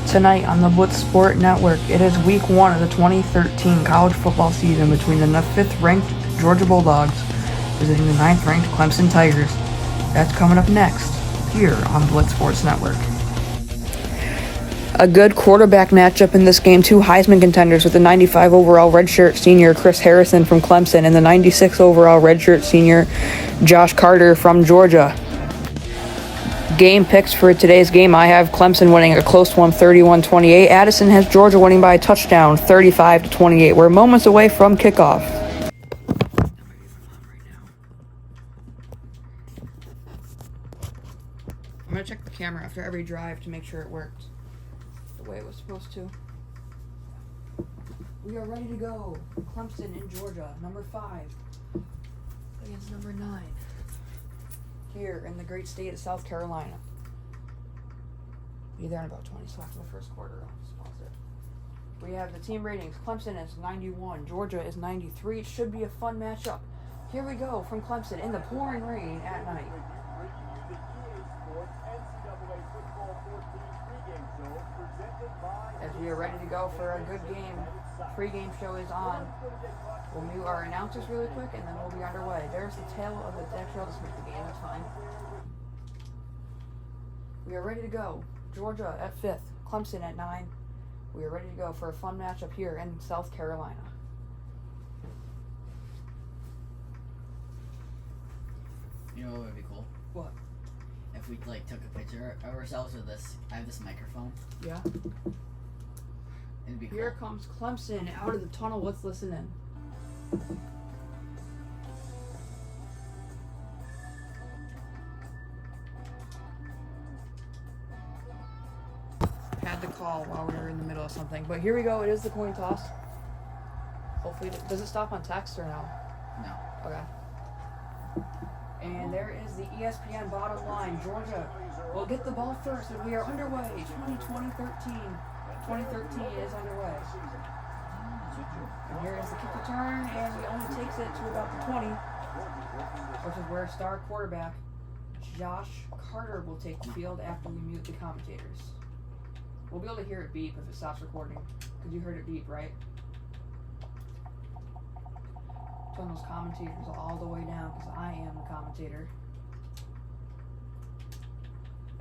Tonight on the Blitz Sport Network, it is week 1 of the 2013 college football season between the 5th ranked Georgia Bulldogs visiting the 9th ranked Clemson Tigers. That's coming up next here on Blitz Sports Network. A good quarterback matchup in this game. Two Heisman contenders with the 95 overall redshirt senior Chris Harrison from Clemson and the 96 overall redshirt senior Josh Carter from Georgia. Game picks for today's game, I have Clemson winning a close one, 31-28. Addison has Georgia winning by a touchdown, 35-28. We're moments away from kickoff. I'm going to check the camera after every drive to make sure it worked the way it was supposed to. We are ready to go. Clemson in Georgia, number 5 against number 9. Here in the great state of South Carolina. Be there in about 20, so after the first quarter, I'll just pause it. We have the team ratings. Clemson is 91, Georgia is 93. It should be a fun matchup. Here we go from Clemson in the pouring rain at night. As we are ready to go for a good game, pre-game show is on. We'll mute our announcers really quick, and then we'll be underway. There's the tail of the actually, I'll just make the game. It's fine. We are ready to go. Georgia at 5th, Clemson at 9. We are ready to go for a fun matchup here in South Carolina. You know what would be cool? What? If we took a picture of ourselves with this. I have this microphone. Yeah. It'd be cool. Here comes Clemson out of the tunnel. Let's listen in. Had to call while we were in the middle of something, but here we go. It is the coin toss. Hopefully, does it stop on text or no? No. Okay. And there is the ESPN bottom line. Georgia will get the ball first, and we are underway. 2013 is underway. And here is the kick return, and he only takes it to about the 20, which is where star quarterback Josh Carter will take the field after we mute the commentators. We'll be able to hear it beep if it stops recording, because you heard it beep, right? Turn those commentators all the way down, because I am the commentator.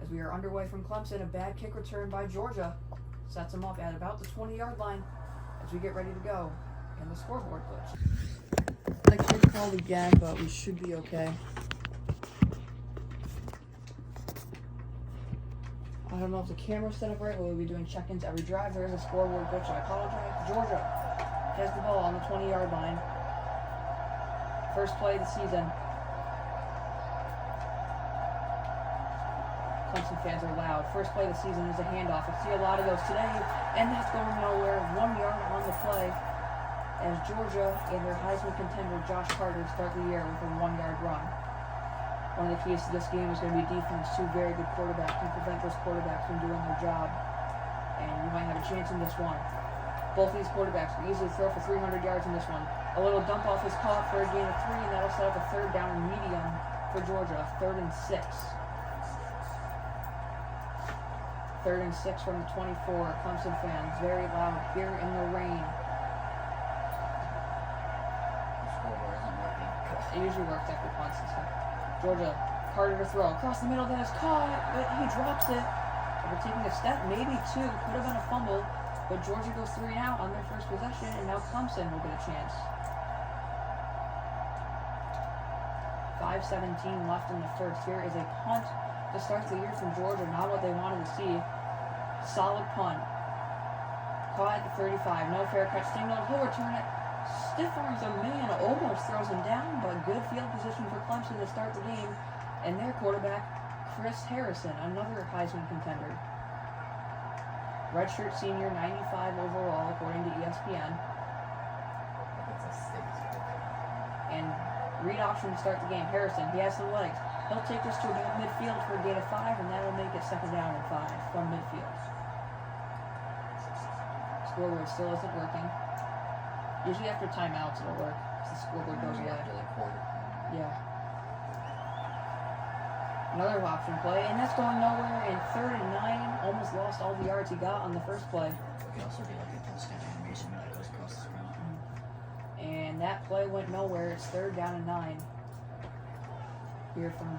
As we are underway from Clemson, a bad kick return by Georgia sets them up at about the 20-yard line as we get ready to go. And the scoreboard glitch. I could call again, but we should be okay. I don't know if the camera's set up right. We'll be doing check-ins every drive. There is a scoreboard glitch. I apologize. Georgia has the ball on the 20-yard line. First play of the season. Clemson fans are loud. First play of the season is a handoff. I see a lot of those today, and that's going nowhere. 1 yard on the play as Georgia and their Heisman contender Josh Carter start the year with a 1-yard run. One of the keys to this game is going to be defense. Two very good quarterbacks can prevent those quarterbacks from doing their job, and you might have a chance in this one. Both of these quarterbacks can easily throw for 300 yards in this one. A little dump off is caught for a gain of 3, and that'll set up a third down and medium for Georgia. 3rd and 6. 3rd and 6 from the 24. Clemson fans very loud here in the rain. The scoreboard isn't working. It usually works after punts and stuff. Georgia, Carter to throw. Across the middle, that is caught, but he drops it. Overtaking a step, maybe 2. Could have been a fumble, but Georgia goes 3 and out on their first possession, and now Clemson will get a chance. 5:17 left in the first. Here is a punt to start the year from Georgia. Not what they wanted to see. Solid punt. Caught at the 35. No fair catch. Signaled. He'll return it. Stiff arms a man. Almost throws him down, but good field position for Clemson to start the game. And their quarterback, Chris Harrison, another Heisman contender. Redshirt senior, 95 overall, according to ESPN. And read option to start the game. Harrison, he has some legs. He'll take this to about midfield for a gain of 5, and that'll make it 2nd down and 5 from midfield. Scoreboard still isn't working. Usually after timeouts it'll work. The scoreboard goes away. After the quarter. Yeah. Another option play, and that's going nowhere. And 3rd and 9, almost lost all the yards he got on the first play. It could also be like a touchdown animation that goes across the screen. And that play went nowhere. It's 3rd down and 9. Here from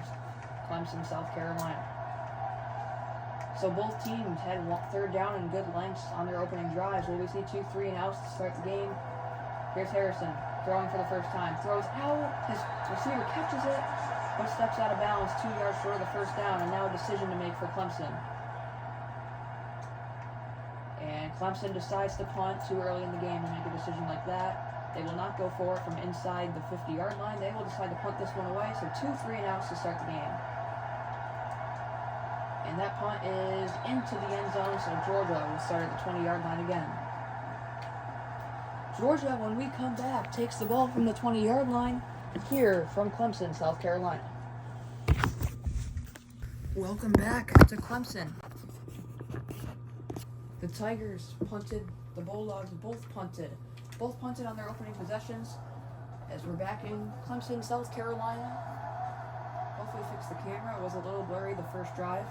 Clemson, South Carolina. So both teams had 3rd down and good lengths on their opening drives. Well, we see 2 3-and-outs to start the game. Here's Harrison throwing for the first time. Throws out. His receiver catches it, but steps out of bounds 2 yards short of the first down, and now a decision to make for Clemson. And Clemson decides to punt too early in the game to make a decision like that. They will not go for it from inside the 50-yard line. They will decide to punt this one away. So 2 3-and-outs to start the game. And that punt is into the end zone, so Georgia will start at the 20-yard line again. Georgia, when we come back, takes the ball from the 20-yard line here from Clemson, South Carolina. Welcome back to Clemson. The Tigers punted. The Bulldogs both punted. Both punted on their opening possessions. As we're back in Clemson, South Carolina. Hopefully fix the camera. It was a little blurry the first drive.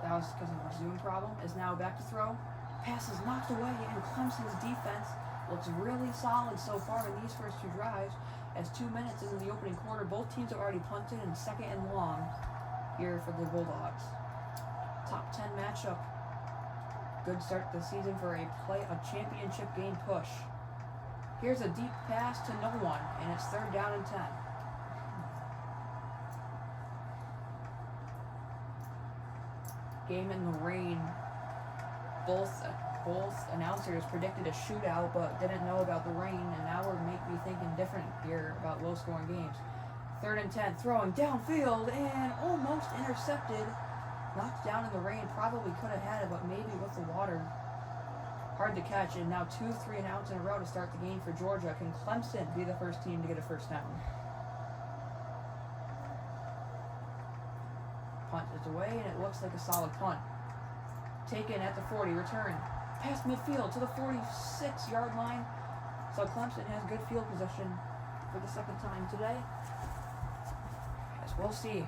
That was because of a Zoom problem. Is now back to throw. Pass is knocked away, and Clemson's defense looks really solid so far in these first 2 drives. As 2 minutes into the opening quarter, both teams have already punted in 2nd and long here for the Bulldogs. Top 10 matchup. Good start to the season for a championship game push. Here's a deep pass to no one, and it's 3rd down and 10. Game in the rain. Both announcers predicted a shootout, but didn't know about the rain, and now we're making me thinking different here about low-scoring games. 3rd and 10, throwing downfield, and almost intercepted. Knocked down in the rain, probably could have had it, but maybe with the water. Hard to catch, and now 2 3-and-outs in a row to start the game for Georgia. Can Clemson be the first team to get a first down? Punt is away, and it looks like a solid punt. Taken at the 40, return. Past midfield to the 46-yard line. So Clemson has good field possession for the 2nd time today. As we'll see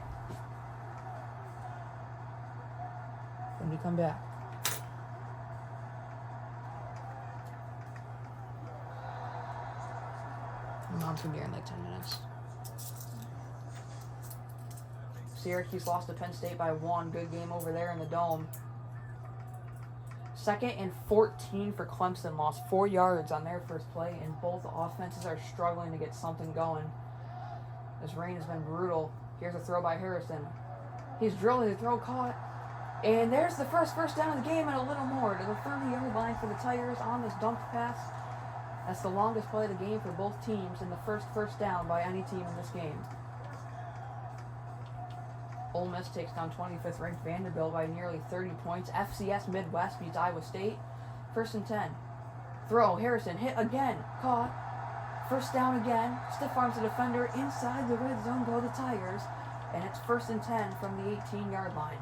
when we come back. My mom's gonna be here in like 10 minutes. Syracuse lost to Penn State by 1. Good game over there in the Dome. 2nd and 14 for Clemson. Lost 4 yards on their first play, and both offenses are struggling to get something going. This rain has been brutal. Here's a throw by Harrison. He's drilling the throw, caught. And there's the first down of the game and a little more to the 30-yard line for the Tigers on this dumped pass. That's the longest play of the game for both teams and the first down by any team in this game. Ole Miss takes down 25th ranked Vanderbilt by nearly 30 points. FCS Midwest beats Iowa State. 1st and 10. Throw. Harrison hit again. Caught. First down again. Stiff arms the defender. Inside the red zone go the Tigers. And it's 1st and 10 from the 18-yard line.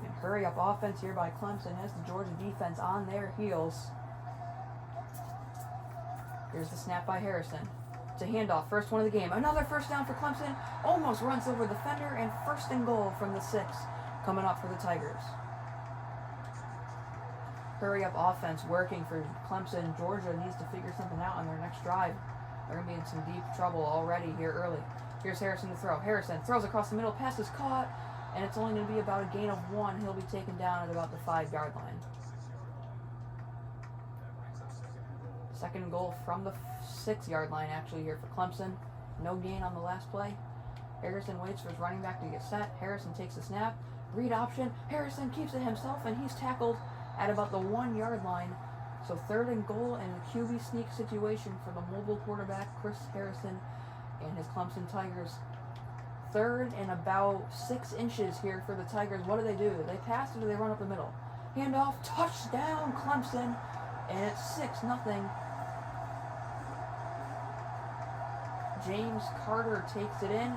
And hurry up offense here by Clemson has the Georgia defense on their heels. Here's the snap by Harrison. It's a handoff, first one of the game. Another first down for Clemson. Almost runs over the defender, and 1st and goal from the 6 coming up for the Tigers. Hurry up offense working for Clemson. Georgia needs to figure something out on their next drive. They're going to be in some deep trouble already here early. Here's Harrison to throw. Harrison throws across the middle. Pass is caught, and it's only going to be about a gain of 1. He'll be taken down at about the 5-yard line. 2nd and goal from the 6-yard line actually here for Clemson. No gain on the last play. Harrison waits for his running back to get set. Harrison takes the snap. Read option. Harrison keeps it himself, and he's tackled at about the 1-yard line. So 3rd and goal and a QB sneak situation for the mobile quarterback, Chris Harrison, and his Clemson Tigers. 3rd and about 6 inches here for the Tigers. What do? They pass or do they run up the middle? Handoff, touchdown Clemson, and it's 6-0. James Carter takes it in,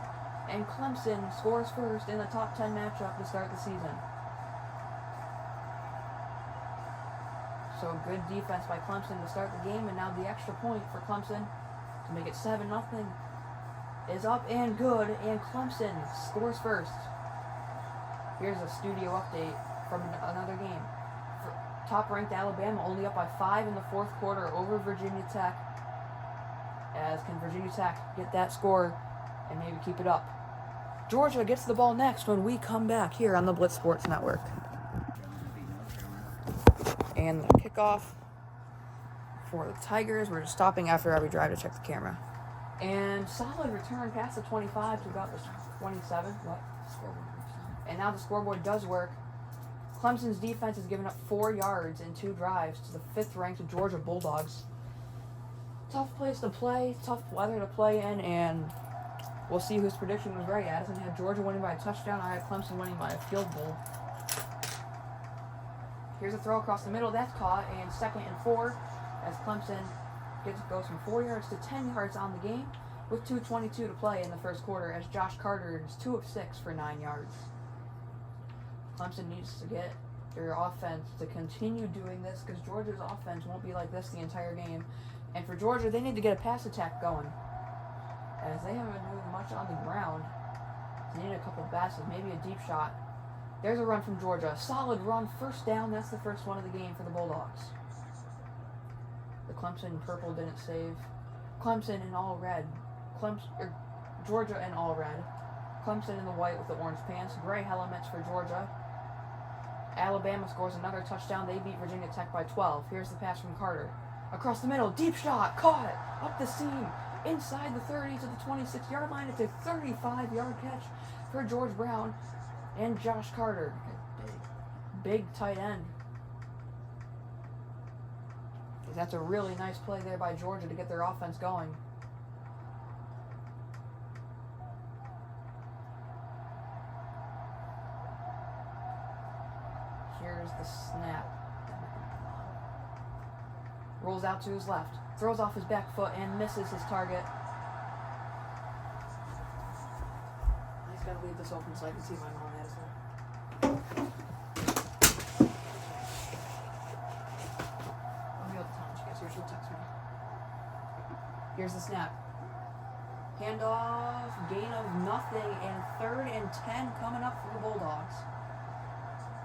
and Clemson scores first in the top 10 matchup to start the season. So good defense by Clemson to start the game, and now the extra point for Clemson to make it 7-0. is up and good, and Clemson scores first. Here's a studio update from another game. Top-ranked Alabama only up by 5 in the fourth quarter over Virginia Tech. As can Virginia Tech get that score and maybe keep it up? Georgia gets the ball next when we come back here on the Blitz Sports Network. And the kickoff for the Tigers. We're just stopping after every drive to check the camera. And solid return past the 25 to about the 27. What? Scoreboard works now. And now the scoreboard does work. Clemson's defense has given up 4 yards in 2 drives to the 5th-ranked Georgia Bulldogs. Tough place to play, tough weather to play in, and we'll see whose prediction was right. Addison had Georgia winning by a touchdown. I had Clemson winning by a field goal. Here's a throw across the middle. That's caught, and 2nd and 4 as Clemson goes from 4 yards to 10 yards on the game with 2:22 to play in the first quarter as Josh Carter is 2 of 6 for 9 yards. Clemson needs to get their offense to continue doing this because Georgia's offense won't be like this the entire game. And for Georgia, they need to get a pass attack going as they haven't been doing much on the ground. They need a couple of passes, maybe a deep shot. There's a run from Georgia. Solid run, first down. That's the first one of the game for the Bulldogs. The Clemson purple didn't save. Clemson in all red. Georgia in all red. Clemson in the white with the orange pants. Gray helmets for Georgia. Alabama scores another touchdown. They beat Virginia Tech by 12. Here's the pass from Carter. Across the middle, deep shot, caught, up the seam, inside the 30 to the 26-yard line. It's a 35-yard catch for George Brown and Josh Carter. Big tight end. That's a really nice play there by Georgia to get their offense going. Here's the snap. Rolls out to his left. Throws off his back foot and misses his target. I just gotta leave this open so I can see my mom Addison. I'll be able to tell when she gets here. She'll text me. Here's the snap. Handoff, gain of nothing, and 3rd and 10 coming up for the Bulldogs.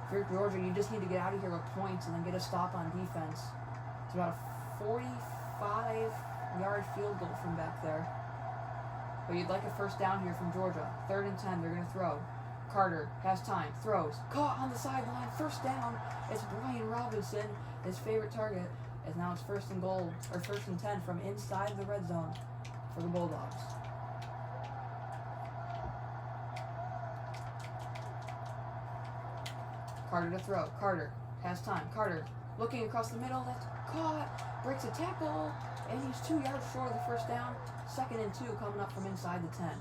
For Georgia, you just need to get out of here with points and then get a stop on defense. It's about a 45-yard field goal from back there. But you'd like a first down here from Georgia. 3rd and 10, they're going to throw. Carter has time, throws, caught on the sideline, first down. It's Brian Robinson, his favorite target. As now it's 1st and goal, or 1st and 10 from inside the red zone for the Bulldogs. Carter to throw. Carter has time. Carter looking across the middle. That's caught. Breaks a tackle. And he's 2 yards short of the first down. 2nd and 2 coming up from inside the 10.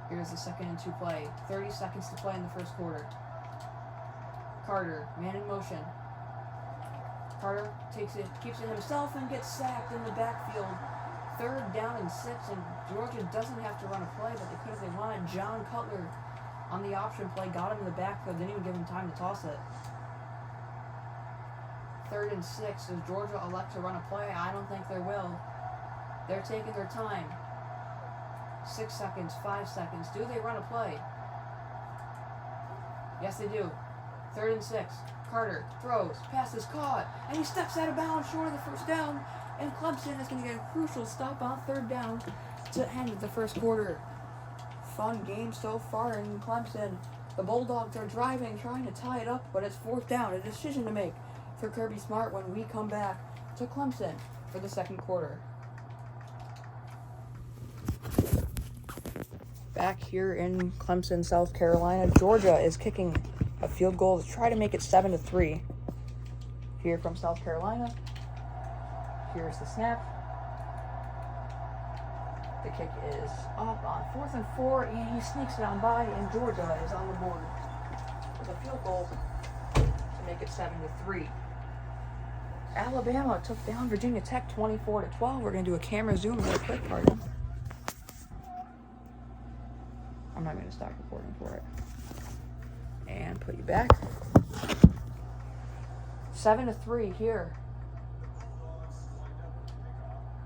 Here's the 2nd and 2 play. 30 seconds to play in the first quarter. Carter, man in motion. Carter takes it, keeps it himself, and gets sacked in the backfield. 3rd down and 6, and Georgia doesn't have to run a play, but they could if they wanted. John Cutler on the option play, got him in the backfield, didn't even give him time to toss it. 3rd and 6, does Georgia elect to run a play? I don't think they will. They're taking their time. 6 seconds, 5 seconds. Do they run a play? Yes, they do. 3rd and 6. Carter throws, pass is caught, and he steps out of bounds short of the first down. And Clemson is going to get a crucial stop on 3rd down to end the first quarter. Fun game so far in Clemson. The Bulldogs are driving, trying to tie it up, but it's 4th down. A decision to make for Kirby Smart when we come back to Clemson for the second quarter. Back here in Clemson, South Carolina, Georgia is kicking a field goal to try to make it 7-3. Here from South Carolina. Here's the snap. The kick is up on 4th and 4, and he sneaks it on by, and Georgia is on the board with a field goal to make it 7-3. Alabama took down Virginia Tech 24-12. We're going to do a camera zoom real quick, pardon. I'm not going to stop recording for it. And put you back. 7-3 here.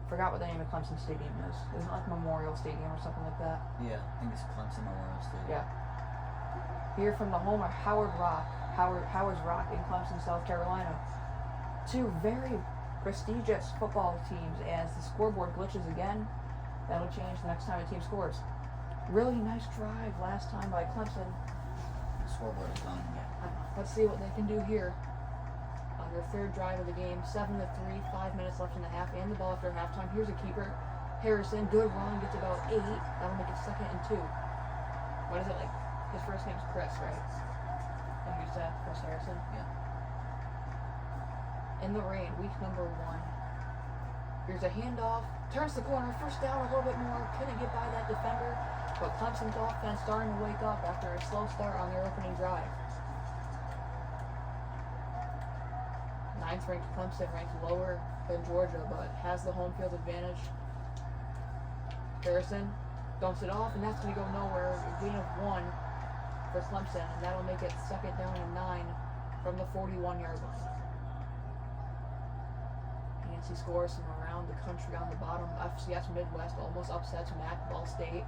Forgot what the name of Clemson Stadium is. Isn't it like Memorial Stadium or something like that? Yeah, I think it's Clemson Memorial Stadium. Yeah. Here from the home of Howard's Rock in Clemson, South Carolina. Two very prestigious football teams. As the scoreboard glitches again, that'll change the next time a team scores. Really nice drive last time by Clemson. The scoreboard is telling you. Let's see what they can do here. On their third drive of the game, 7-3, 5 minutes left in the half, and the ball after halftime. Here's a keeper, Harrison. Good run, gets about 8. That'll make it 2nd and 2. What is it like? His first name's Chris, right? And who's that? Chris Harrison? Yeah. In the rain, week number 1. Here's a handoff. Turns the corner. First down a little bit more. Couldn't get by that defender. But Clemson's offense starting to wake up after a slow start on their opening drive. 9th ranked Clemson, ranked lower than Georgia, but has the home field advantage. Harrison dumps it off, and that's going to go nowhere. A gain of 1 for Clemson, and that'll make it 2nd down and 9 from the 41-yard line. Nancy scores from around the country on the bottom. FCS Midwest almost upsets Ball State.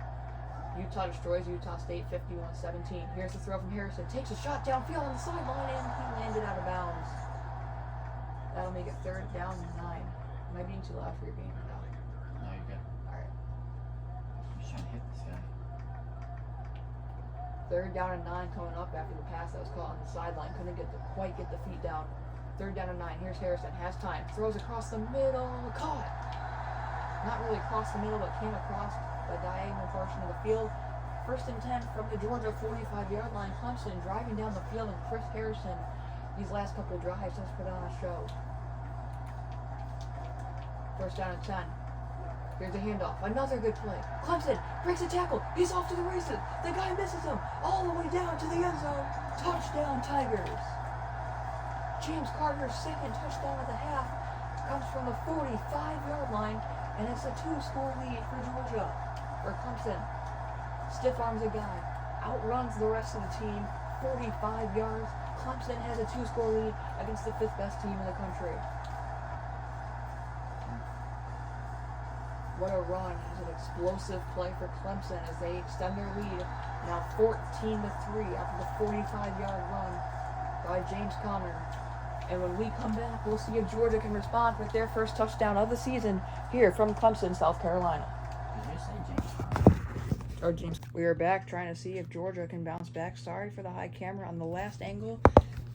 Utah destroys Utah State 51-17. Here's the throw from Harrison. Takes a shot downfield on the sideline, and he landed out of bounds. That'll make it 3rd down and 9. Am I being too loud for your game right now? No, you're good. Alright. I'm just trying to hit this guy. 3rd down and 9 coming up after the pass that was caught on the sideline. Couldn't quite get the feet down. 3rd down and 9. Here's Harrison. Has time. Throws across the middle. Caught. Not really across the middle, but came across the diagonal portion of the field. 1st and 10 from the Georgia 45-yard line. Clemson driving down the field, and Chris Harrison, these last couple of drives, has put on a show. 1st down and 10. Here's a handoff. Another good play. Clemson breaks a tackle. He's off to the races. The guy misses him all the way down to the end zone. Touchdown, Tigers. James Carter's 2nd touchdown of the half comes from the 45-yard line, and it's a 2-score lead for Georgia. Or Clemson stiff arms a guy, outruns the rest of the team, 45 yards. Clemson has a 2-score lead against the 5th best team in the country. What a run. It's an explosive play for Clemson as they extend their lead. Now 14-3 after the 45-yard run by James Conner. And when we come back, we'll see if Georgia can respond with their first touchdown of the season here from Clemson, South Carolina. Did you say James? Or James. We are back trying to see if Georgia can bounce back. Sorry for the high camera on the last angle.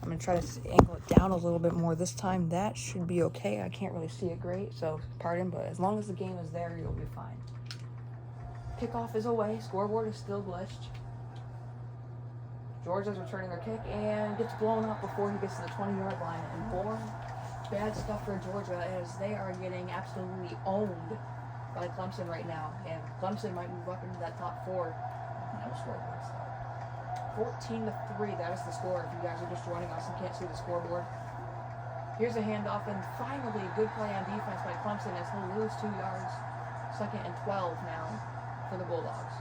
I'm going to try to angle it down a little bit more this time. That should be okay. I can't really see it great, so pardon, but as long as the game is there, you'll be fine. Kickoff is away. Scoreboard is still glitched. Georgia's returning their kick and gets blown up before he gets to the 20-yard line. And boring, bad stuff for Georgia as they are getting absolutely owned by Clemson right now. And Clemson might move up into that top 4. No scoreboard stuff. 14-3, that is the score. If you guys are just joining us and can't see the scoreboard. Here's a handoff, and finally, good play on defense by Clemson as he'll lose 2 yards. 2nd and 12 now for the Bulldogs.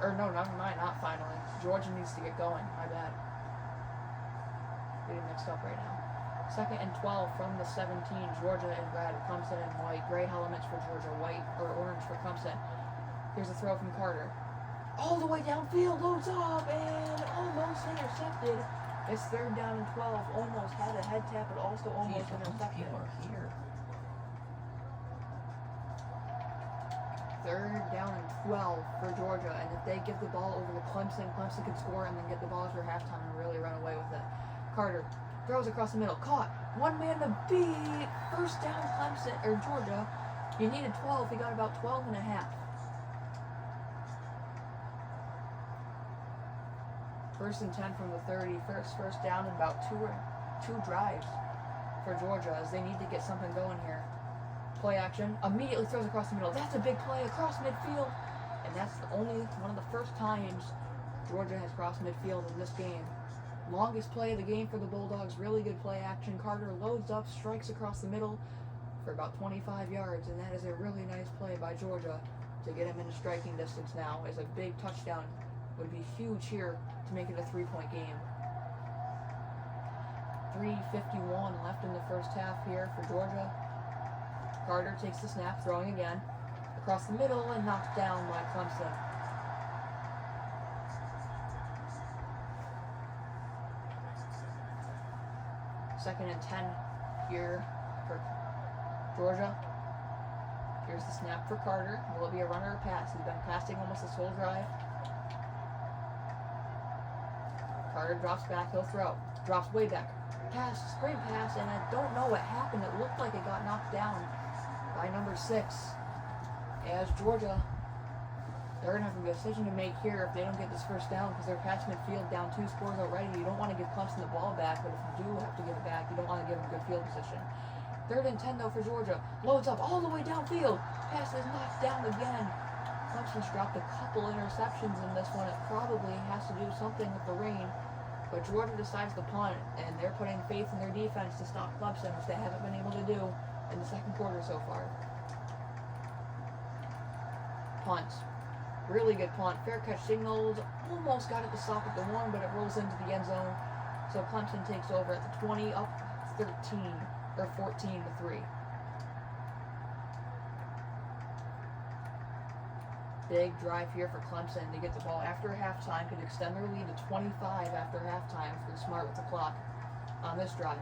Or no, never mind, not finally. Georgia needs to get going, my bad. Getting mixed up right now. 2nd and 12 from the 17, Georgia in red, Clemson in white. Gray helmets for Georgia, white or orange for Clemson. Here's a throw from Carter. All the way downfield, loads up, and almost intercepted. It's 3rd down and 12. Almost had a head tap, but also almost intercepted. People are here. 3rd down and 12 for Georgia, and if they give the ball over to Clemson, Clemson can score and then get the ball after halftime and really run away with it. Carter throws across the middle, caught. One man to beat. 1st down Clemson, or Georgia. You needed 12, he got about 12 and a half. 1st and 10 from the 30. First down and about two drives for Georgia as they need to get something going here. Play action. Immediately throws across the middle. That's a big play across midfield. And that's only one of the first times Georgia has crossed midfield in this game. Longest play of the game for the Bulldogs. Really good play action. Carter loads up, strikes across the middle for about 25 yards. And that is a really nice play by Georgia to get him into striking distance now, as a big touchdown would be huge here to make it a 3-point game. 3:51 left in the first half here for Georgia. Carter takes the snap, throwing again. Across the middle and knocked down by Clemson. Second and 10 here for Georgia. Here's the snap for Carter. Will it be a runner or pass? He's been passing almost this whole drive. Carter drops back, he'll throw. Drops way back. Pass, screen pass, and I don't know what happened. It looked like it got knocked down by number 6. As Georgia, they're going to have a decision to make here if they don't get this first down because they're past midfield down 2 scores already. You don't want to give Clemson the ball back, but if you do have to give it back, you don't want to give them good field position. 3rd and 10 though for Georgia. Loads up all the way downfield. Pass is knocked down again. Clemson's dropped a couple interceptions in this one. It probably has to do something with the rain. But Georgia decides to punt, and they're putting faith in their defense to stop Clemson, which they haven't been able to do in the second quarter so far. Punt. Really good punt. Fair catch signals. Almost got it to stop at the 1, but it rolls into the end zone. So Clemson takes over at the 20, up 13. Or 14-3. Big drive here for Clemson. They get the ball after halftime, could extend their lead to 25 after halftime if they're smart with the clock on this drive.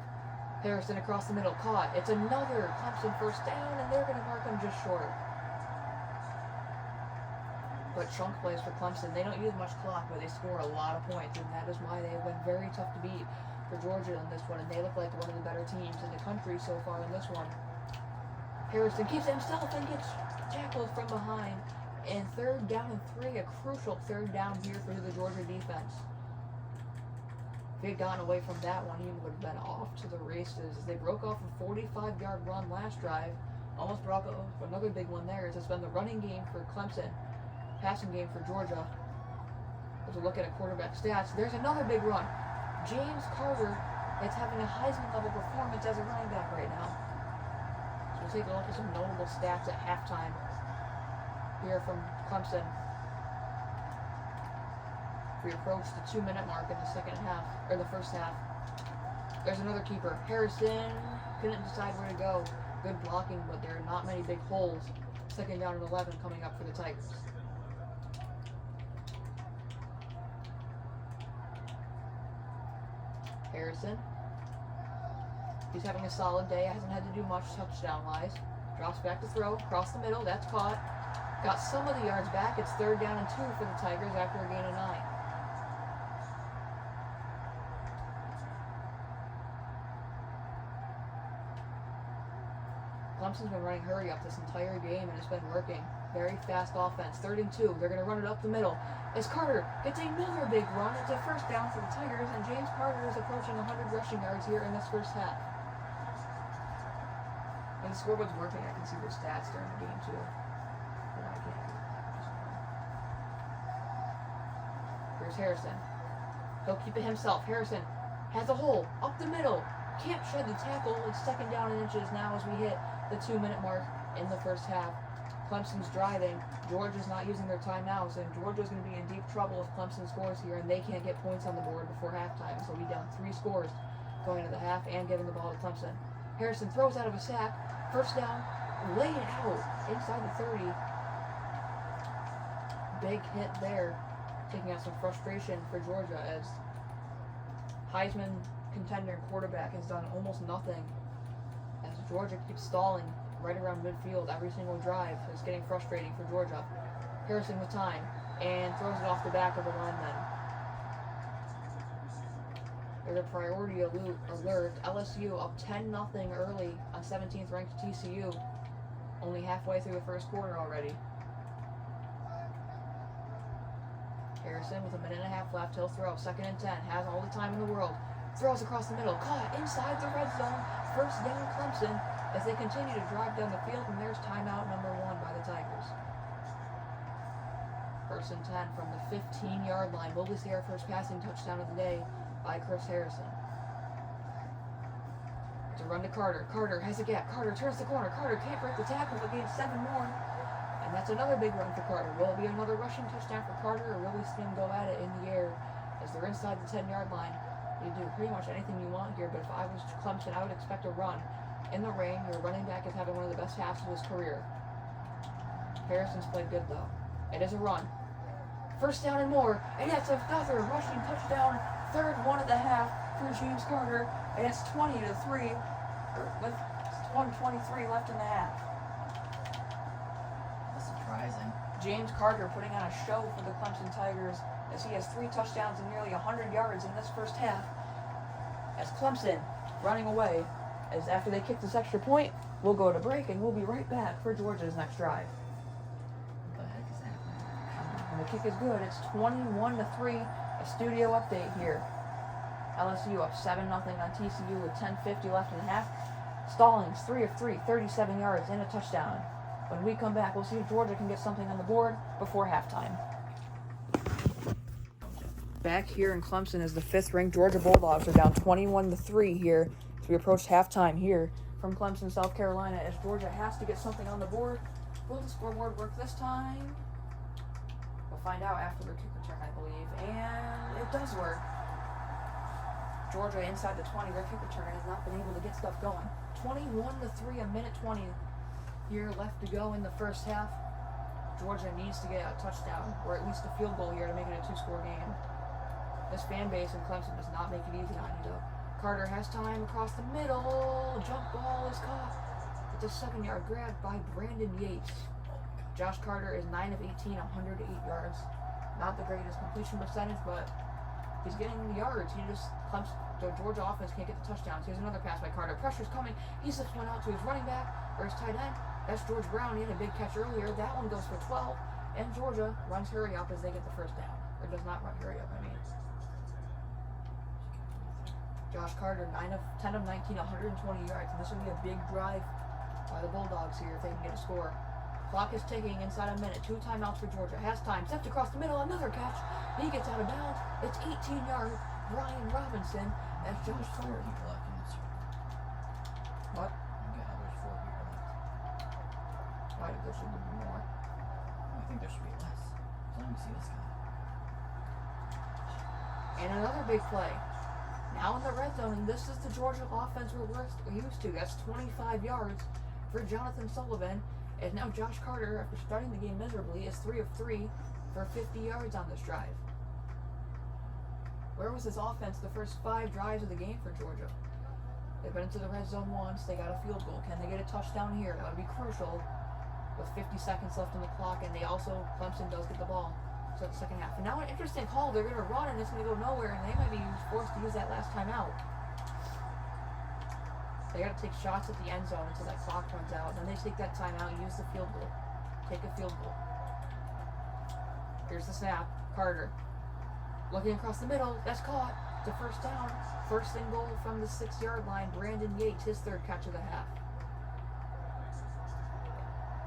Harrison across the middle, caught. It's another Clemson first down, and they're going to mark him just short. But chunk plays for Clemson. They don't use much clock, but they score a lot of points, and that is why they have been very tough to beat for Georgia in this one, and they look like one of the better teams in the country so far in this one. Harrison keeps it himself and gets tackled from behind. And 3rd down and 3, a crucial 3rd down here for the Georgia defense. If he had gotten away from that one, he would have been off to the races. They broke off a 45-yard run last drive. Almost broke off another big one there. It's been the running game for Clemson, passing game for Georgia. As we look at a quarterback stats, there's another big run. James Carter is having a Heisman-level performance as a running back right now. So we'll take a look at some notable stats at halftime here from Clemson. We approach the 2-minute mark in the second half, or the first half. There's another keeper. Harrison couldn't decide where to go. Good blocking, but there are not many big holes. 2nd down and 11 coming up for the Tigers. Harrison. He's having a solid day. Hasn't had to do much touchdown-wise. Drops back to throw. Across the middle. That's caught. Got some of the yards back. It's 3rd down and 2 for the Tigers after a gain of 9. Clemson's been running hurry up this entire game, and it's been working. Very fast offense. 3rd and 2. They're going to run it up the middle. As Carter gets another big run. It's a first down for the Tigers, and James Carter is approaching 100 rushing yards here in this first half. And the scoreboard's working. I can see their stats during the game, too. But I can't. Here's Harrison. He'll keep it himself. Harrison has a hole up the middle. Can't shed the tackle. It's 2nd down and inches now as we hit the 2-minute mark in the first half. Clemson's driving. Georgia's not using their timeouts, and Georgia's going to be in deep trouble if Clemson scores here, and they can't get points on the board before halftime. So we'll be down 3 scores going into the half and giving the ball to Clemson. Harrison throws out of a sack. First down, laid out inside the 30. Big hit there, taking out some frustration for Georgia as Heisman contender and quarterback has done almost nothing as Georgia keeps stalling right around midfield. Every single drive is getting frustrating for Georgia. Harrison with time and throws it off the back of the lineman. There's a priority alert. LSU up 10-0 early on 17th ranked TCU. Only halfway through the first quarter already. Harrison with 1.5 minutes left. He'll throw. 2nd and 10. Has all the time in the world. Throws across the middle. Caught inside the red zone. First down Clemson as they continue to drive down the field. And there's timeout number 1 by the Tigers. 1st and 10 from the 15-yard line. Will we see our first passing touchdown of the day by Chris Harrison? It's a run to Carter. Carter has a gap. Carter turns the corner. Carter can't break the tackle, but gains 7 more. And that's another big run for Carter. Will it be another rushing touchdown for Carter, or will we see him go at it in the air as they're inside the 10-yard line? You do pretty much anything you want here, but if I was Clemson, I would expect a run. In the rain, your running back is having one of the best halves of his career. Harrison's played good, though. It is a run. First down and more, and that's another rushing touchdown. Third one at the half for James Carter, and it's 20-3 with 1:23 left in the half. That's surprising. James Carter putting on a show for the Clemson Tigers as he has 3 touchdowns and nearly 100 yards in this first half. As Clemson running away, as after they kick this extra point, we'll go to break and we'll be right back for Georgia's next drive. What the heck is happening? And the kick is good. It's 21-3. A studio update here. LSU up 7-0 on TCU with 10:50 left in the half. Stallings 3 of 3, 37 yards and a touchdown. When we come back, we'll see if Georgia can get something on the board before halftime. Back here in Clemson as the 5th-ranked Georgia Bulldogs are down 21-3 here as we approach halftime here from Clemson, South Carolina, as Georgia has to get something on the board. Will the scoreboard work this time? We'll find out after the kick return, I believe, and it does work. Georgia inside the 20. Their kick return has not been able to get stuff going. 21-3, a minute 20 here left to go in the first half. Georgia needs to get a touchdown or at least a field goal here to make it a 2-score game. This fan base in Clemson does not make it easy on you, though. Carter has time across the middle. Jump ball is caught. It's a 7-yard grab by Brandon Yates. Josh Carter is 9 of 18, 108 yards. Not the greatest completion percentage, but he's getting the yards. The Georgia offense can't get the touchdowns. Here's another pass by Carter. Pressure's coming. He slips one out to his running back or his tight end. That's George Brown. He had a big catch earlier. That one goes for 12. And Georgia runs hurry up as they get the first down. Or does not run hurry up, I mean. Josh Carter, 10 of 19, 120 yards. And this will be a big drive by the Bulldogs here if they can get a score. Clock is ticking inside a minute. 2 timeouts for Georgia. Has time. Steps across the middle. Another catch. He gets out of bounds. It's 18-yard Brian Robinson as Josh Carter. What? Why there should be more? I think there should be less. Let me see this guy. And another big play. Now in the red zone, and this is the Georgia offense we're used to. That's 25 yards for Jonathan Sullivan. And now Josh Carter, after starting the game miserably, is 3 of 3 for 50 yards on this drive. Where was this offense the first 5 drives of the game for Georgia? They've been into the red zone once. They got a field goal. Can they get a touchdown here? That would be crucial with 50 seconds left on the clock. And they also, Clemson does get the ball. So the second half. And now an interesting call. They're going to run and it's going to go nowhere. And they might be forced to use that last timeout. They got to take shots at the end zone until that clock runs out. Then they take that timeout and use the field goal. Take a field goal. Here's the snap. Carter. Looking across the middle. That's caught. It's a first down. First and goal from the 6-yard line. Brandon Yates, his 3rd catch of the half.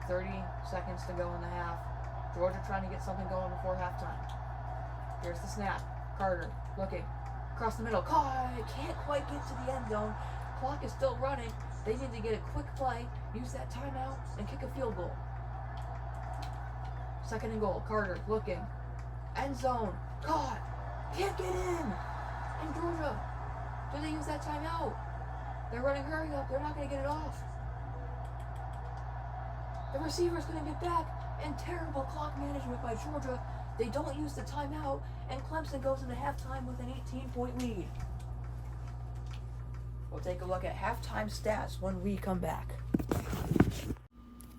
30 seconds to go in the half. Georgia trying to get something going before halftime. Here's the snap. Carter looking. Across the middle. Caught. Can't quite get to the end zone. Clock is still running. They need to get a quick play, use that timeout, and kick a field goal. 2nd and goal. Carter looking. End zone. Caught. Can't get in. And Georgia, do they use that timeout? They're running hurry up. They're not going to get it off. The receiver's going to get back. And terrible clock management by Georgia. They don't use the timeout. And Clemson goes into halftime with an 18-point lead. We'll take a look at halftime stats when we come back.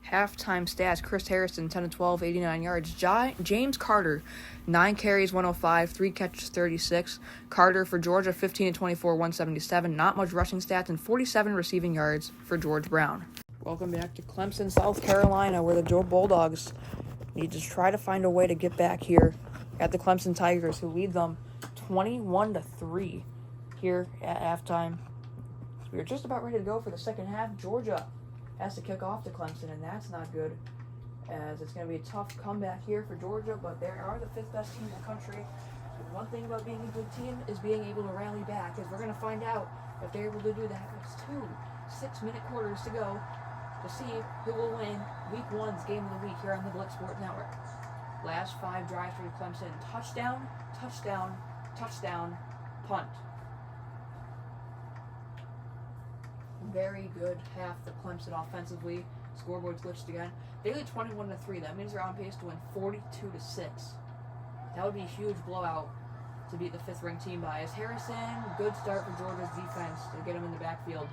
Halftime stats, Chris Harrison, 10 of 12, 89 yards. James Carter, 9 carries, 105, 3 catches, 36. Carter for Georgia, 15 of 24, 177. Not much rushing stats, and 47 receiving yards for George Brown. Welcome back to Clemson, South Carolina, where the Bulldogs need to try to find a way to get back here at the Clemson Tigers, who lead them 21-3 here at halftime. So we are just about ready to go for the second half. Georgia has to kick off to Clemson, and that's not good, as it's going to be a tough comeback here for Georgia, but they are the 5th best team in the country. And one thing about being a good team is being able to rally back, as we're going to find out if they're able to do that. It's 2 6-minute quarters to go to see who will win Week 1's Game of the Week here on the Blitz Sport Network. Last 5 drives for Clemson. Touchdown, touchdown, touchdown, punt. very good half for Clemson offensively. Scoreboard's glitched again. They lead 21-3. That means they're on pace to win 42-6. That would be a huge blowout to beat the 5th-ranked team by. As Harrison, good start for Georgia's defense to get him in the backfield.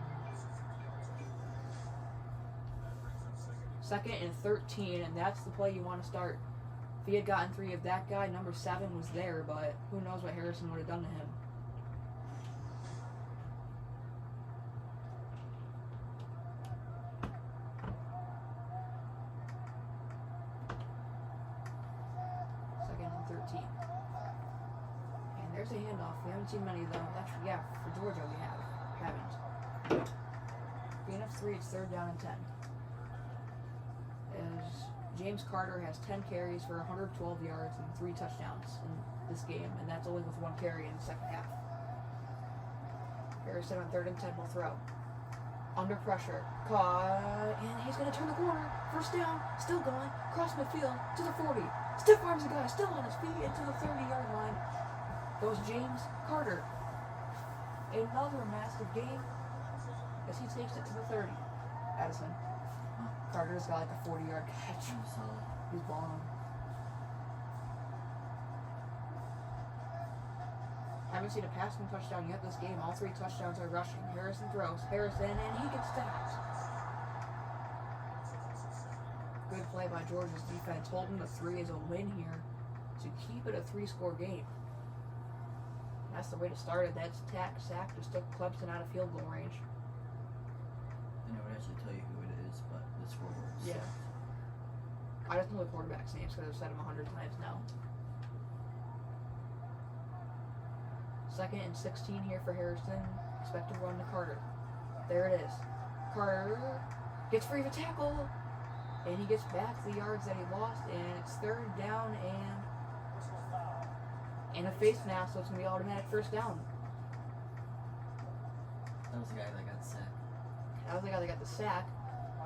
2nd and 13, and that's the play you want to start. If he had gotten 3, if that guy, number 7, was there, but who knows what Harrison would have done to him. There's a handoff. We haven't seen many of them. Actually, yeah, for Georgia we haven't. Gain of 3, it's 3rd down and 10. As James Carter has 10 carries for 112 yards and 3 touchdowns in this game, and that's only with 1 carry in the second half. Harrison on 3rd and 10 will throw. Under pressure. Caught, and he's going to turn the corner. 1st down, still going. Cross midfield to the 40. Stiff arms the guy, still on his feet into the 30-yard line. Goes James Carter. Another massive game as he takes it to the 30. Addison. Carter's got like a 40-yard catch. He's balling. Haven't seen a passing touchdown yet this game. All 3 touchdowns are rushing. Harrison throws. Harrison, and he gets stopped. Good play by Georgia's defense. Holding the 3 is a win here to keep it a 3-score game. That's the way to start it. That sack just took Clemson out of field goal range. And it would actually tell you who it is, but the scoreboard. Yeah. I just know the quarterback's names because I've said them 100 times now. 2nd and 16 here for Harrison. Expect to run to Carter. There it is. Carter gets free of a tackle, and he gets back the yards that he lost, and it's 3rd down and a face mask, so it's going to be automatic 1st down. That was the guy that got sacked. That was the guy that got the sack.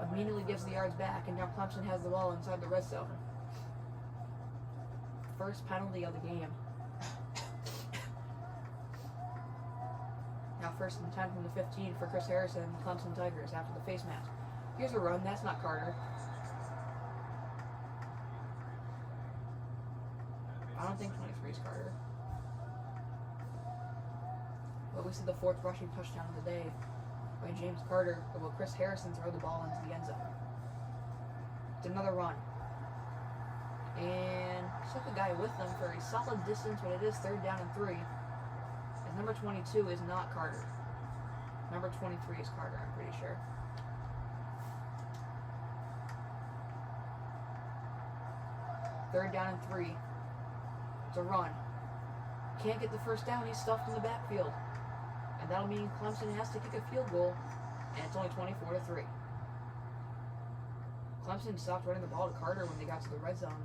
Immediately gives the yards back, and now Clemson has the ball inside the red zone. First penalty of the game. Now 1st and 10 from the 15 for Chris Harrison and the Clemson Tigers after the face mask. Here's a run. That's not Carter. I don't think 23 is Carter. But we see the 4th rushing touchdown of the day by James Carter. But will Chris Harrison throw the ball into the end zone? It's another run. And took the guy with them for a solid distance, but it is 3rd down and 3. As number 22 is not Carter. Number 23 is Carter, I'm pretty sure. Third down and 3. It's a run. Can't get the 1st down, he's stuffed in the backfield. And that'll mean Clemson has to kick a field goal, and it's only 24-3. Clemson stopped running the ball to Carter when they got to the red zone.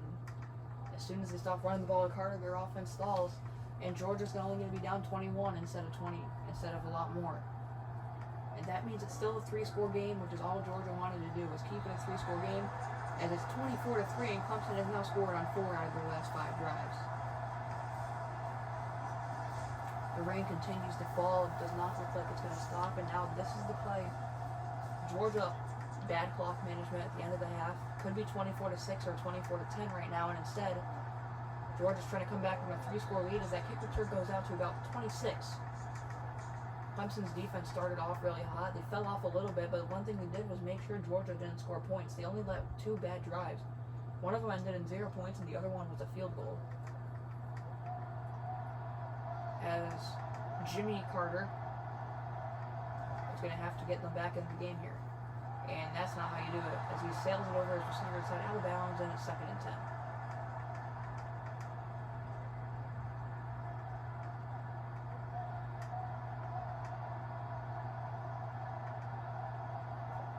As soon as they stopped running the ball to Carter, their offense stalls, and Georgia's only going to be down 21 instead of 20, instead of a lot more. And that means it's still a 3-score game, which is all Georgia wanted to do, was keep it a 3-score game. And it's 24-3, and Clemson has now scored on 4 out of their last 5 drives. The rain continues to fall. It does not look like it's going to stop, and now this is the play. Georgia, bad clock management at the end of the half. Could be 24-6 or 24-10 right now, and instead, Georgia's trying to come back from a 3-score lead as that kick return goes out to about 26. Clemson's defense started off really hot. They fell off a little bit, but one thing they did was make sure Georgia didn't score points. They only let 2 bad drives. One of them ended in 0 points, and the other one was a field goal. As Jimmy Carter is going to have to get them back in the game here. And that's not how you do it, as he sails it over his receiver's side out of bounds, and it's 2nd and 10.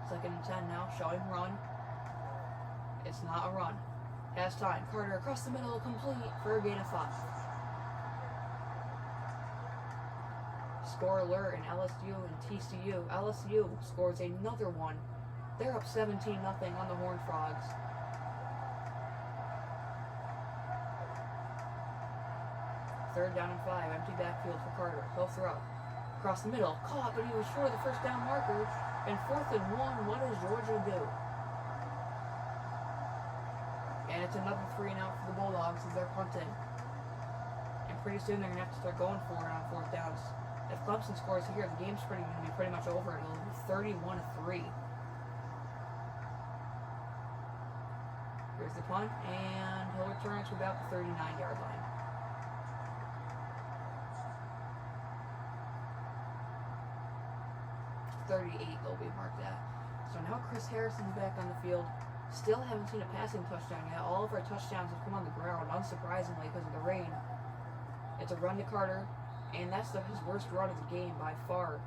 Second and 10 now, showing run. It's not a run. Has time. Carter across the middle, complete for a gain of 5. Score alert in LSU and TCU. LSU scores another one. They're up 17-0 on the Horned Frogs. Third down and 5. Empty backfield for Carter. He'll throw. Across the middle, caught, but he was short of the first down marker. And 4th and 1, what does Georgia do? And it's another 3 and out for the Bulldogs as they're punting. And pretty soon they're going to have to start going for it on 4th downs. If Clemson scores here, the game's going to be pretty much over. It'll be 31-3. Here's the punt, and he'll return it to about the 39-yard line. They'll be marked at. So now Chris Harrison's back on the field. Still haven't seen a passing touchdown yet. All of our touchdowns have come on the ground, unsurprisingly, because of the rain. It's a run to Carter, and that's his worst run of the game by far.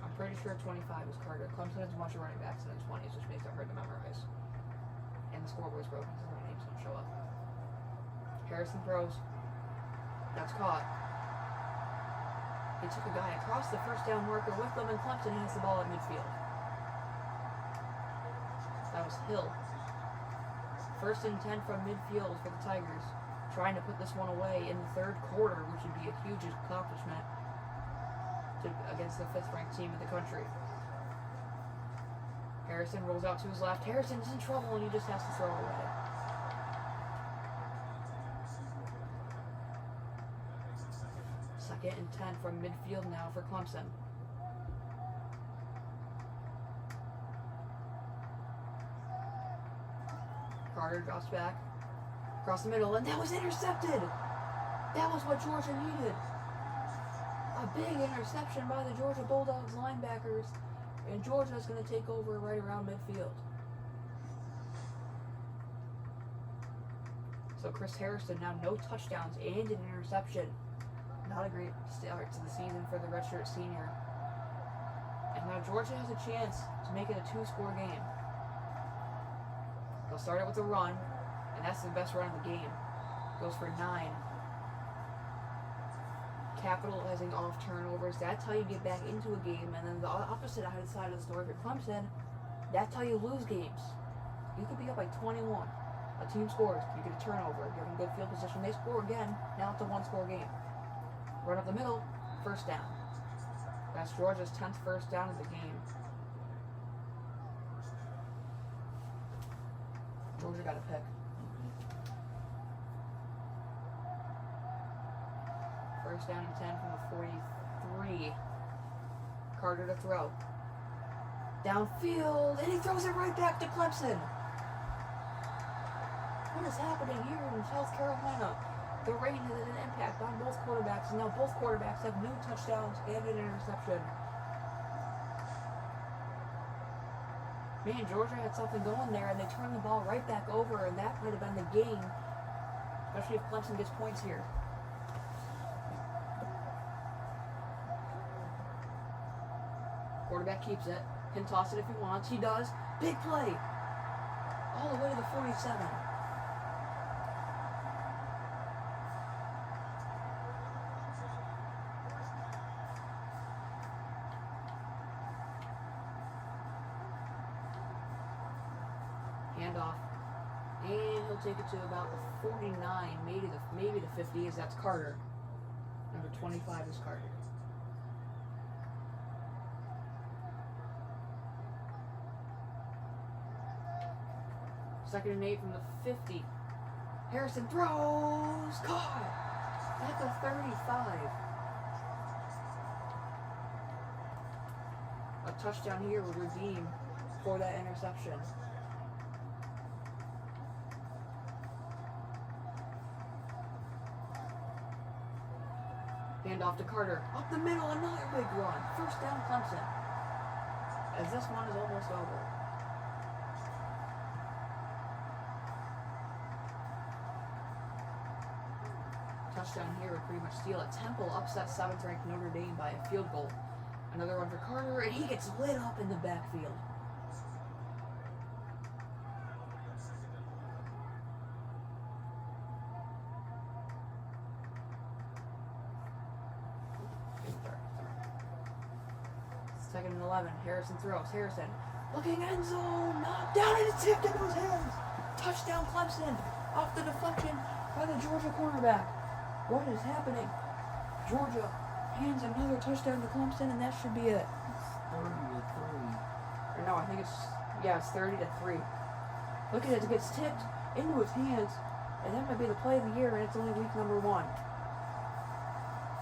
I'm pretty sure 25 is Carter. Clemson has a bunch of running backs in the 20s, which makes it hard to memorize. And the scoreboard's broken because their names don't show up. Harrison throws. That's caught. He took a guy across the first down marker with them, and Clemson has the ball at midfield. That was Hill. 1st and 10 from midfield for the Tigers, trying to put this one away in the 3rd quarter, which would be a huge accomplishment against the 5th-ranked team in the country. Harrison rolls out to his left. Harrison's in trouble, and he just has to throw away. Second and 10 from midfield now for Clemson. Carter drops back across the middle, and that was intercepted. That was what Georgia needed. A big interception by the Georgia Bulldogs linebackers, and Georgia's going to take over right around midfield. So Chris Harrison now no touchdowns and an interception. Not a great start to the season for the redshirt senior. And now Georgia has a chance to make it a 2-score game. They'll start it with a run, and that's the best run of the game. Goes for 9. Capitalizing off turnovers, that's how you get back into a game. And then the opposite side of the story for Clemson, that's how you lose games. You could be up by 21. A team scores, you get a turnover, you're in good field position, they score again, now it's a 1-score game. Run up the middle, 1st down. That's Georgia's 10th 1st down of the game. Georgia got a pick. First down and 10 from the 43. Carter to throw. Downfield, and he throws it right back to Clemson. What is happening here in South Carolina? The rain has an impact on both quarterbacks, and now both quarterbacks have no touchdowns and an interception. Man, Georgia had something going there, and they turned the ball right back over, and that might have been the game, especially if Clemson gets points here. Quarterback keeps it. Can toss it if he wants. He does. Big play. All the way to the 47. Handoff, and he'll take it to about the 49, maybe the 50, as that's Carter. Number 25 is Carter. Second and 8 from the 50. Harrison throws, caught at the 35. A touchdown here would redeem for that interception. Hand off to Carter. Up the middle, another big run. 1st down Clemson. As this one is almost over. Touchdown here would pretty much steal it. Temple upset 7th-ranked Notre Dame by a field goal. Another one for Carter, and he gets lit up in the backfield. Second and 11. Harrison throws. Harrison looking end zone. Knocked down, and it's tipped into his hands. Touchdown Clemson. Off the deflection by the Georgia cornerback. What is happening? Georgia hands another touchdown to Clemson, and that should be it. It's 30-3. Or no, I think it's 30-3. Look at it, it gets tipped into his hands, and that might be the play of the year, and it's only week number 1.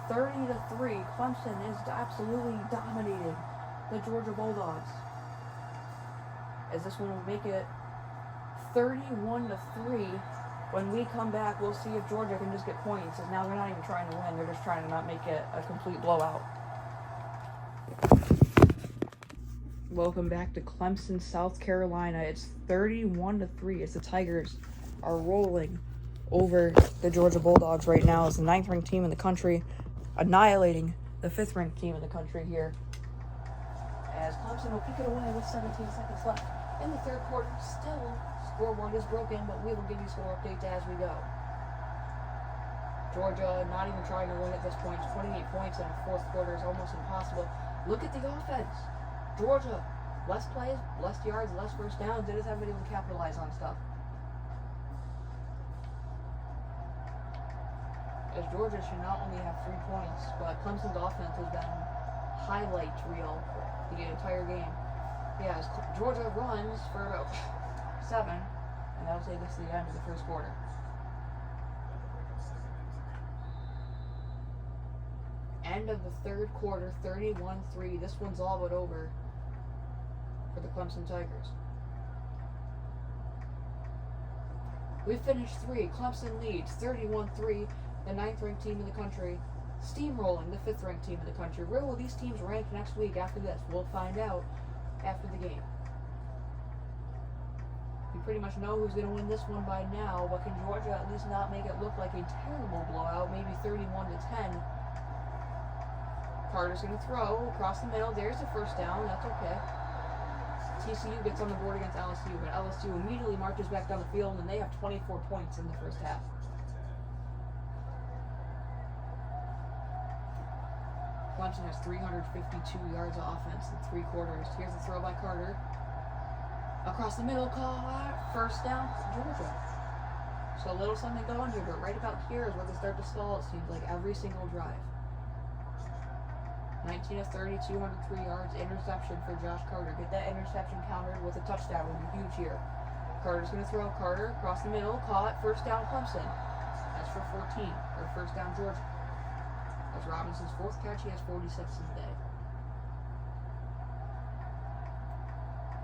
30-3. Clemson is absolutely dominating the Georgia Bulldogs. As this one will make it 31-3. When we come back, we'll see if Georgia can just get points. Because now they're not even trying to win; they're just trying to not make it a complete blowout. Welcome back to Clemson, South Carolina. It's 31-3 as the Tigers are rolling over the Georgia Bulldogs right now as the 9th-ranked team in the country, annihilating the 5th-ranked team in the country here. As Clemson will kick it away with 17 seconds left in the 3rd quarter. Still, scoreboard is broken, but we will give you score updates as we go. Georgia not even trying to win at this point. 28 points in the 4th quarter is almost impossible. Look at the offense. Georgia, less plays, less yards, less first downs. They just haven't been able to capitalize on stuff. As Georgia should not only have 3 points, but Clemson's offense has been highlight reel the entire game. Yeah, as Georgia runs for about 7, and that'll take us to the end of the 1st quarter. End of the 3rd quarter, 31-3. This one's all but over for the Clemson Tigers. We finished 3. Clemson leads 31-3. The 9th-ranked team in the country steamrolling the 5th-ranked team in the country. Where will these teams rank next week after this? We'll find out after the game. We pretty much know who's going to win this one by now, but can Georgia at least not make it look like a terrible blowout, maybe 31-10? Carter's going to throw across the middle. There's the first down. That's okay. TCU gets on the board against LSU, but LSU immediately marches back down the field, and they have 24 points in the first half. Clemson has 352 yards of offense in 3 quarters. Here's the throw by Carter. Across the middle, first down, Georgia. So a little something going here, but right about here is where they start to stall, it seems like, every single drive. 19 of 30, 203 yards, interception for Josh Carter. Get that interception countered with a touchdown would be huge here. Carter's going to throw. Carter across the middle, caught, first down Clemson. That's for 14, or first down Georgia. That's Robinson's 4th catch. He has 46 in the day.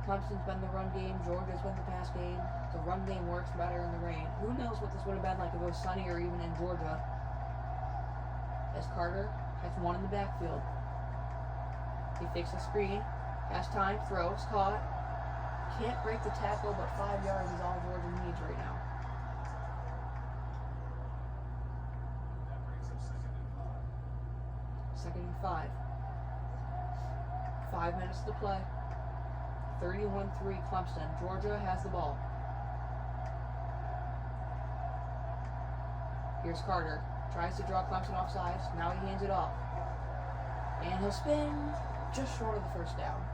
Clemson's been the run game. Georgia's been the pass game. The run game works better in the rain. Who knows what this would have been like if it was sunny or even in Georgia. As Carter has 1 in the backfield. He fakes the screen. Has time. Throws. Caught. Can't break the tackle, but 5 yards is all Georgia needs right now. Second and 5. 5 minutes to play. 31-3 Clemson. Georgia has the ball. Here's Carter. Tries to draw Clemson off sides. Now he hands it off. And he'll spin just short of the first down.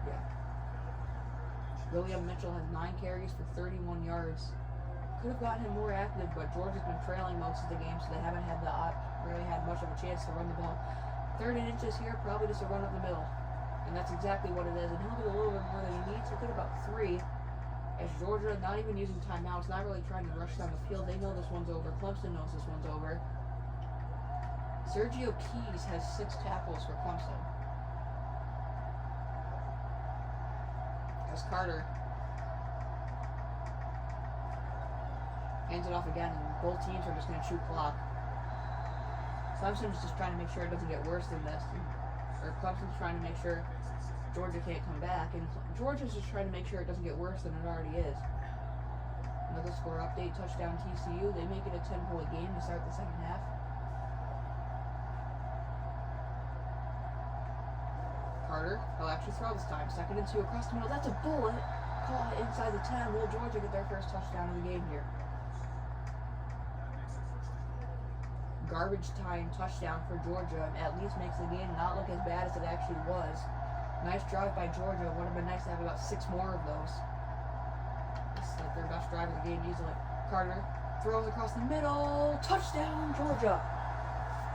Yeah. William Mitchell has 9 carries for 31 yards. Could have gotten him more active, but Georgia's been trailing most of the game, so they haven't had really had much of a chance to run the ball. 3rd and inches here, probably just a run up the middle. And that's exactly what it is. And he'll get a little bit more than he needs. He'll get about 3. As Georgia, not even using timeouts, not really trying to rush down the field. They know this one's over. Clemson knows this one's over. Sergio Keys has 6 tackles for Clemson. As Carter hands it off again, and both teams are just going to chew clock. Clemson's just trying to make sure it doesn't get worse than this. Or Clemson's trying to make sure Georgia can't come back, and Georgia's just trying to make sure it doesn't get worse than it already is. Another score update, touchdown TCU. They make it a 10-point game to start the second half. Carter, he'll actually throw this time. 2nd and 2 across the middle. That's a bullet. Caught inside the 10. Will Georgia get their first touchdown of the game here? Garbage time touchdown for Georgia at least makes the game not look as bad as it actually was. Nice drive by Georgia. Would have been nice to have about 6 more of those. It's like their best drive of the game easily. Carter Throws across the middle. Touchdown, Georgia.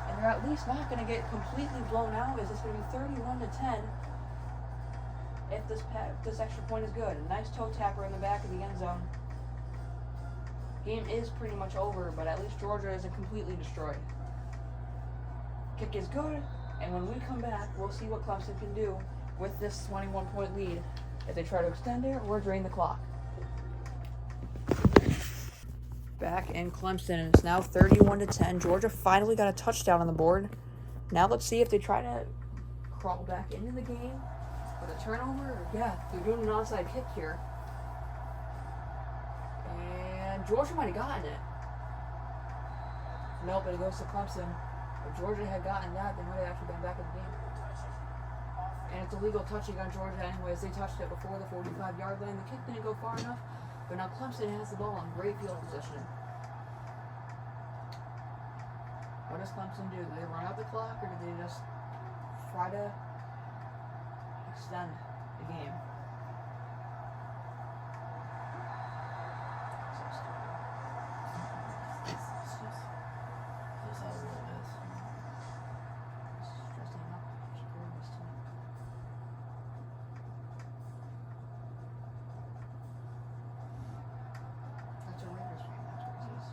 And they're at least not going to get completely blown out, as it's going to be 31-10 if this extra point is good. A nice toe tapper in the back of the end zone. Game is pretty much over, but at least Georgia isn't completely destroyed. Kick is good, and when we come back, we'll see what Clemson can do with this 21-point lead. If they try to extend it or drain the clock. Back in Clemson, and it's now 31-10. Georgia finally got a touchdown on the board. Now let's see if they try to crawl back into the game with a turnover. Yeah, they're doing an onside kick here. And Georgia might have gotten it. Nope, but it goes to Clemson. If Georgia had gotten that, they might have actually been back in the game. And it's a legal touching on Georgia anyways. They touched it before the 45-yard line. The kick didn't go far enough. But now Clemson has the ball in great field position. What does Clemson do? Do they run out the clock, or do they just try to extend the game? Just how the world is. Stressing out. That's a Raiders game. That's what it is.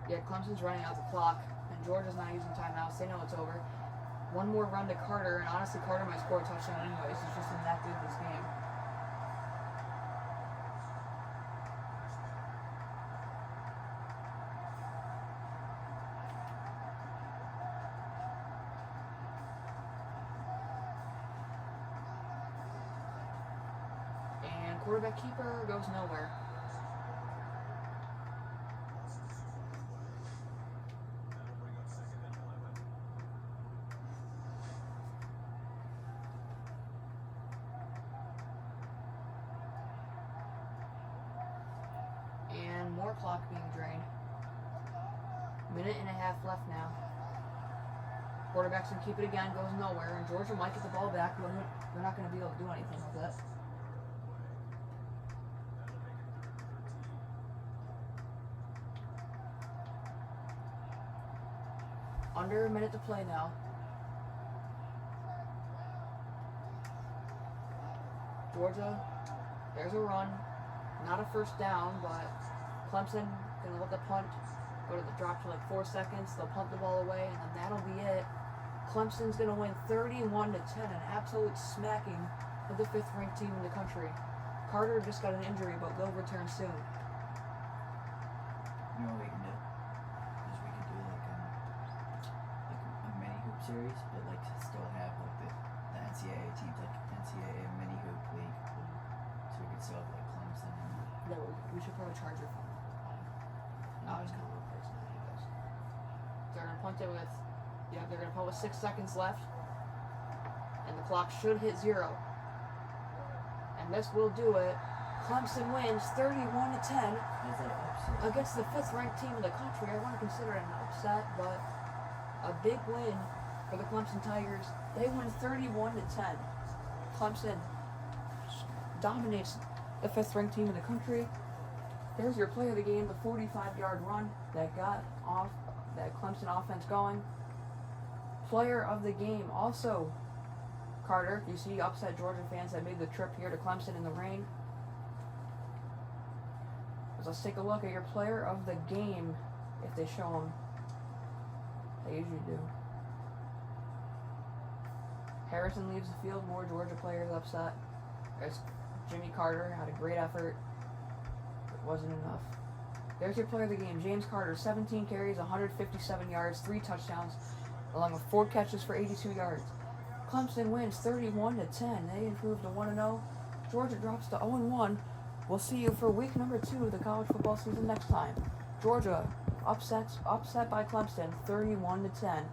Yeah, Clemson's running out the clock, and Georgia's not using timeouts. They know it's over. One more run to Carter, and honestly, Carter might score a touchdown anyways. He's just been that good this game. And quarterback keeper goes nowhere. More clock being drained. Minute and a half left now. Quarterback's gonna keep it again, goes nowhere, and Georgia might get the ball back, but they're not gonna be able to do anything with it. Under a minute to play now. Georgia, there's a run. Not a first down, but Clemson gonna let the punt go to the drop to like 4 seconds. They'll punt the ball away, and then that'll be it. Clemson's gonna win 31-10, an absolute smacking of the 5th-ranked team in the country. Carter just got an injury, but will return soon. You know what we can do? Is we could do like a mini hoop series, but like still have like the NCAA teams, like NCAA mini hoop league. So we could still have like Clemson and No, we should probably charge your phone. no, it's kind of a personality goes. They're gonna punt it with, they're gonna punt with 6 seconds left, and the clock should hit 0. And this will do it. Clemson wins 31-10 That's like upset. against the 5th-ranked team in the country. I want to consider it an upset, but a big win for the Clemson Tigers. They win 31-10. Clemson dominates the 5th-ranked team in the country. There's your play of the game, the 45-yard run that got off that Clemson offense going. Player of the game, also Carter. You see upset Georgia fans that made the trip here to Clemson in the rain. Let's take a look at your player of the game, if they show them. They usually do. Harrison leaves the field, more Georgia players upset. There's Jimmy Carter, had a great effort. It wasn't enough. There's your player of the game, James Carter, 17 carries, 157 yards, 3 touchdowns, along with 4 catches for 82 yards. Clemson wins 31-10. They improved to 1-0. Georgia drops to 0-1. We'll see you for week number 2 of the college football season next time. Georgia upset by Clemson 31-10.